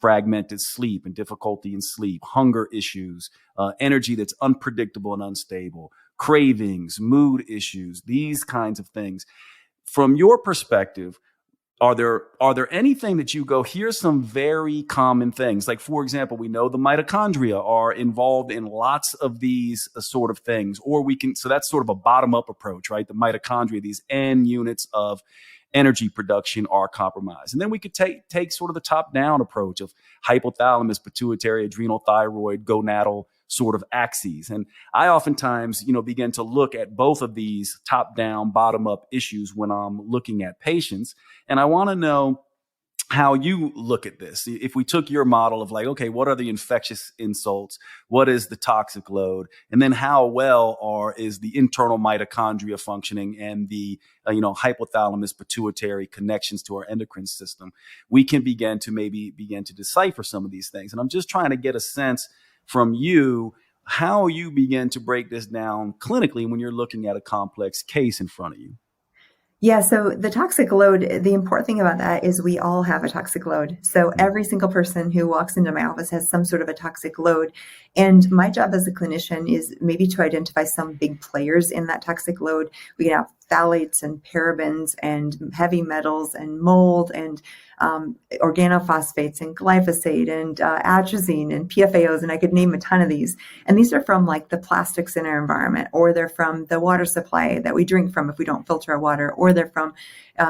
fragmented sleep and difficulty in sleep, hunger issues, energy that's unpredictable and unstable, cravings, mood issues, these kinds of things. From your perspective, are there anything that you go, here's some very common things? Like, for example, we know the mitochondria are involved in lots of these sort of things, so that's sort of a bottom up approach, right? The mitochondria, these N units of energy production are compromised. And then we could take sort of the top down approach of hypothalamus, pituitary, adrenal, thyroid, gonadal sort of axes. And I oftentimes, begin to look at both of these top down, bottom up issues when I'm looking at patients. And I want to know how you look at this. If we took your model of like, okay, what are the infectious insults? What is the toxic load? And then how well is the internal mitochondria functioning and the, hypothalamus pituitary connections to our endocrine system? We can begin to decipher some of these things. And I'm just trying to get a sense from you how you begin to break this down clinically when you're looking at a complex case in front of you. Yeah, so the toxic load, the important thing about that is we all have a toxic load. So every single person who walks into my office has some sort of a toxic load. And my job as a clinician is maybe to identify some big players in that toxic load. We can have phthalates and parabens and heavy metals and mold and organophosphates and glyphosate and atrazine and PFAOs, and I could name a ton of these. And these are from like the plastics in our environment, or they're from the water supply that we drink from if we don't filter our water, or they're from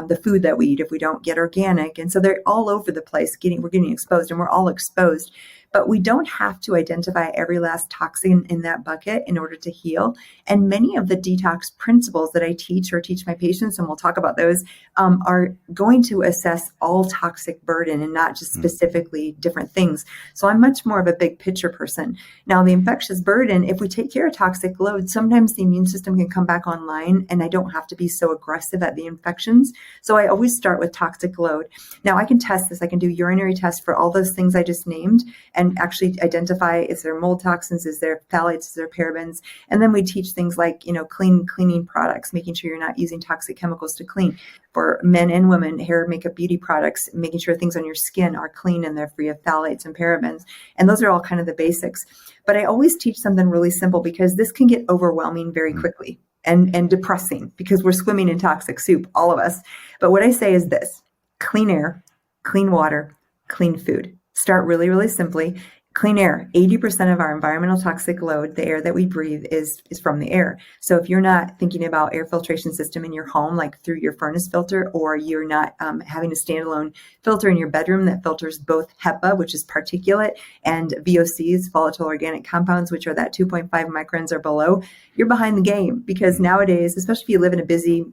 the food that we eat if we don't get organic. And so they're all over the place. We're getting exposed, and we're all exposed. But we don't have to identify every last toxin in that bucket in order to heal. And many of the detox principles that I teach my patients, and we'll talk about those, are going to assess all toxic burden and not just specifically different things. So I'm much more of a big picture person. Now, the infectious burden, if we take care of toxic load, sometimes the immune system can come back online, and I don't have to be so aggressive at the infections. So I always start with toxic load. Now, I can test this. I can do urinary tests for all those things I just named and actually identify, is there mold toxins, is there phthalates, is there parabens? And then we teach things like, cleaning products, making sure you're not using toxic chemicals to clean. For men and women, hair, makeup, beauty products, making sure things on your skin are clean and they're free of phthalates and parabens. And those are all kind of the basics. But I always teach something really simple, because this can get overwhelming very quickly and depressing, because we're swimming in toxic soup, all of us. But what I say is this: clean air, clean water, clean food. Start really, really simply. Clean air. 80% of our environmental toxic load, the air that we breathe, is from the air. So if you're not thinking about air filtration system in your home, like through your furnace filter, or you're not having a standalone filter in your bedroom that filters both HEPA, which is particulate, and VOCs, volatile organic compounds, which are that 2.5 microns or below, you're behind the game. Because nowadays, especially if you live in a busy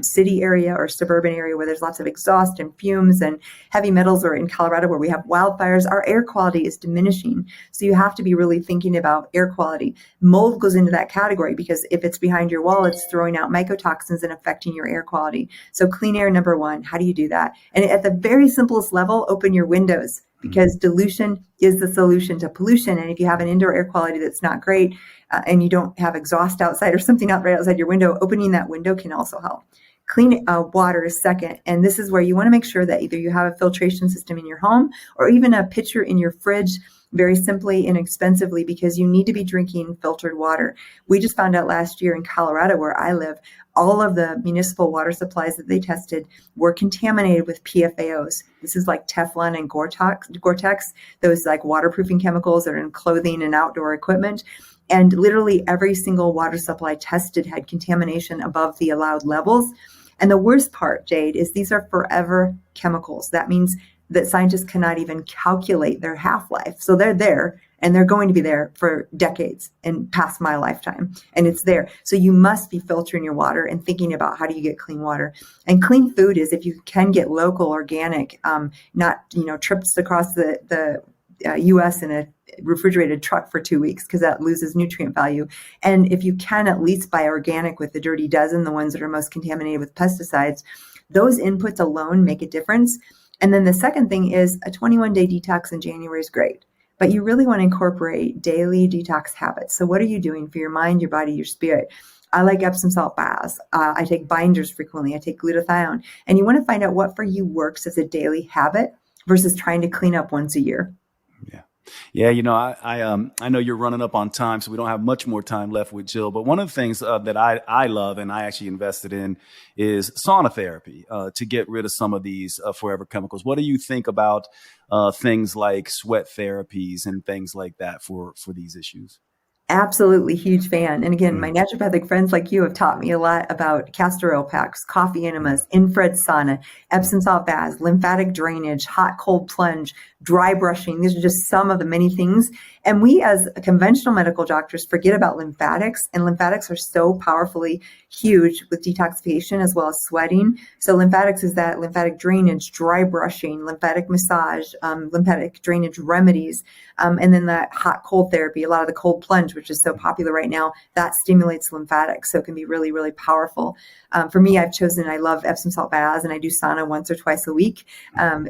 city area or suburban area where there's lots of exhaust and fumes and heavy metals, or in Colorado where we have wildfires, our air quality is diminishing. So you have to be really thinking about air quality. Mold goes into that category, because if it's behind your wall, it's throwing out mycotoxins and affecting your air quality. So clean air, number one. How do you do that? And at the very simplest level, open your windows, because dilution is the solution to pollution. And if you have an indoor air quality that's not great, and you don't have exhaust outside or something out right outside your window, opening that window can also help. Clean water is second. And this is where you want to make sure that either you have a filtration system in your home, or even a pitcher in your fridge, very simply, inexpensively, because you need to be drinking filtered water. We just found out last year in Colorado, where I live, all of the municipal water supplies that they tested were contaminated with PFAOs. This is like Teflon and Gore-Tex, those like waterproofing chemicals that are in clothing and outdoor equipment. And literally every single water supply tested had contamination above the allowed levels. And the worst part, Jade, is these are forever chemicals. That means that scientists cannot even calculate their half-life. So they're there, and they're going to be there for decades and past my lifetime. And it's there. So you must be filtering your water and thinking about, how do you get clean water? And clean food is, if you can get local, organic, not trips across the U.S. in a refrigerated truck for 2 weeks, because that loses nutrient value. And if you can at least buy organic with the dirty dozen, the ones that are most contaminated with pesticides, those inputs alone make a difference. And then the second thing is, a 21-day detox in January is great, but you really want to incorporate daily detox habits. So what are you doing for your mind, your body, your spirit? I like Epsom salt baths. I take binders frequently. I take glutathione. And you want to find out what for you works as a daily habit versus trying to clean up once a year. Yeah, I know you're running up on time, so we don't have much more time left with Jill. But one of the things that I love, and I actually invested in, is sauna therapy to get rid of some of these forever chemicals. What do you think about things like sweat therapies and things like that for these issues? Absolutely huge fan. And again, my naturopathic friends like you have taught me a lot about castor oil packs, coffee enemas, infrared sauna, Epsom salt baths, lymphatic drainage, hot cold plunge, dry brushing. These are just some of the many things. And we as conventional medical doctors forget about lymphatics, and lymphatics are so powerfully huge with detoxification as well as sweating. So lymphatics is that lymphatic drainage, dry brushing, lymphatic massage, lymphatic drainage remedies, and then that hot cold therapy, a lot of the cold plunge, which is so popular right now, that stimulates lymphatics. So it can be really, really powerful. For me, I love Epsom salt baths, and I do sauna once or twice a week.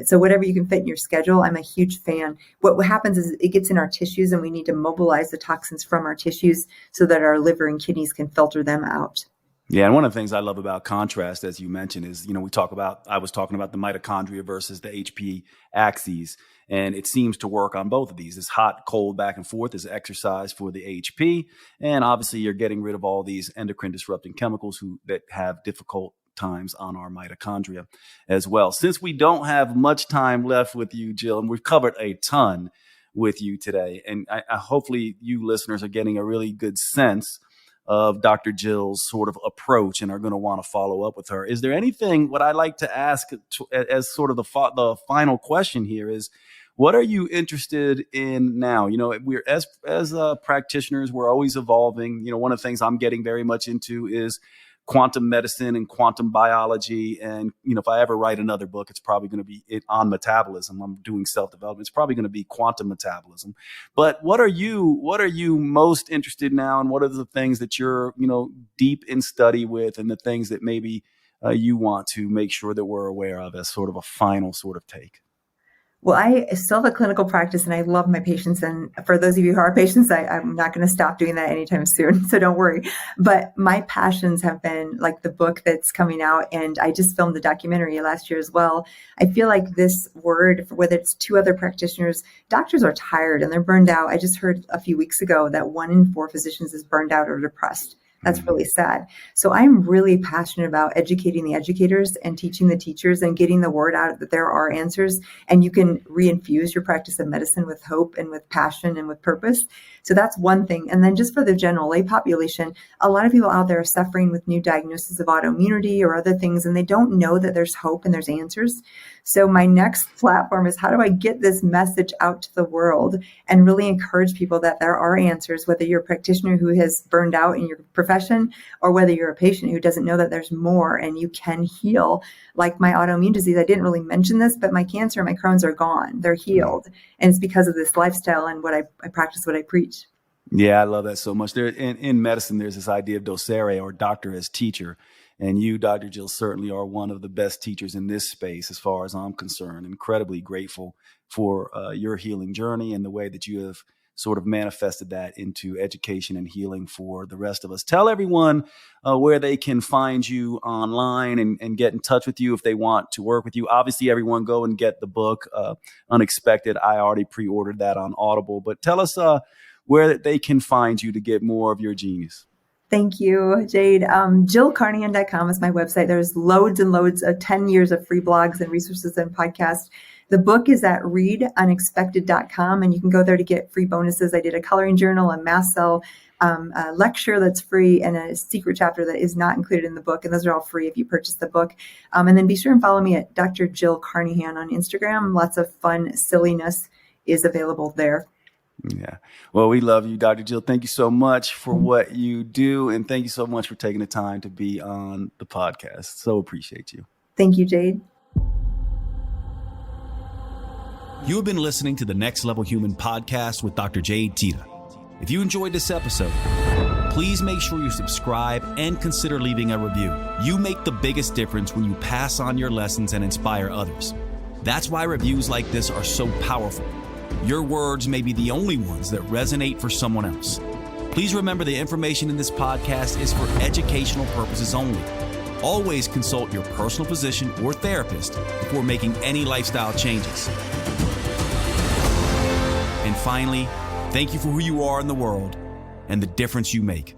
So whatever you can fit in your schedule, I'm a huge fan. What happens is it gets in our tissues, and we need to mobilize the toxins from our tissues so that our liver and kidneys can filter them out. Yeah, and one of the things I love about contrast, as you mentioned, is, I was talking about the mitochondria versus the HP axes, and it seems to work on both of these. This hot, cold back and forth is exercise for the HP, and obviously you're getting rid of all these endocrine disrupting chemicals that have difficult times on our mitochondria as well. Since we don't have much time left with you, Jill, and we've covered a ton with you today, and I hopefully you listeners are getting a really good sense of Dr. Jill's sort of approach and are going to want to follow up with her. Is there anything, what I like to ask as sort of the final question here is, what are you interested in now? We're as practitioners, we're always evolving. One of the things I'm getting very much into is quantum medicine and quantum biology. And, if I ever write another book, it's probably going to be on metabolism. I'm doing self-development. It's probably going to be quantum metabolism. But what are you most interested in now? And what are the things that you're, deep in study with, and the things that maybe you want to make sure that we're aware of as sort of a final sort of take? Well, I still have a clinical practice, and I love my patients. And for those of you who are patients, I'm not going to stop doing that anytime soon. So don't worry. But my passions have been like the book that's coming out. And I just filmed the documentary last year as well. I feel like this word, whether it's two other practitioners, doctors are tired and they're burned out. I just heard a few weeks ago that 1 in 4 physicians is burned out or depressed. That's really sad. So I'm really passionate about educating the educators and teaching the teachers and getting the word out that there are answers, and you can reinfuse your practice of medicine with hope and with passion and with purpose. So that's one thing. And then just for the general lay population, a lot of people out there are suffering with new diagnoses of autoimmunity or other things, and they don't know that there's hope and there's answers. So my next platform is, how do I get this message out to the world and really encourage people that there are answers, whether you're a practitioner who has burned out in your profession or whether you're a patient who doesn't know that there's more and you can heal. Like my autoimmune disease, I didn't really mention this, but my cancer and my Crohn's are gone. They're healed. And it's because of this lifestyle and what I practice, what I preach. Yeah, I love that so much. There in medicine, there's this idea of docere, or doctor as teacher. And you, Dr. Jill, certainly are one of the best teachers in this space as far as I'm concerned. Incredibly grateful for your healing journey and the way that you have sort of manifested that into education and healing for the rest of us. Tell everyone where they can find you online and get in touch with you if they want to work with you. Obviously, everyone go and get the book, Unexpected. I already pre-ordered that on Audible. But tell us where they can find you to get more of your genius. Thank you, Jade. JillCarnahan.com is my website. There's loads and loads of 10 years of free blogs and resources and podcasts. The book is at readunexpected.com, and you can go there to get free bonuses. I did a coloring journal, a mast cell a lecture that's free, and a secret chapter that is not included in the book. And those are all free if you purchase the book. And then be sure and follow me at Dr. Jill Carnahan on Instagram. Lots of fun silliness is available there. Yeah. Well, we love you, Dr. Jill. Thank you so much for what you do. And thank you so much for taking the time to be on the podcast. So appreciate you. Thank you, Jade. You have been listening to the Next Level Human podcast with Dr. Jade Teta. If you enjoyed this episode, please make sure you subscribe and consider leaving a review. You make the biggest difference when you pass on your lessons and inspire others. That's why reviews like this are so powerful. Your words may be the only ones that resonate for someone else. Please remember the information in this podcast is for educational purposes only. Always consult your personal physician or therapist before making any lifestyle changes. And finally, thank you for who you are in the world and the difference you make.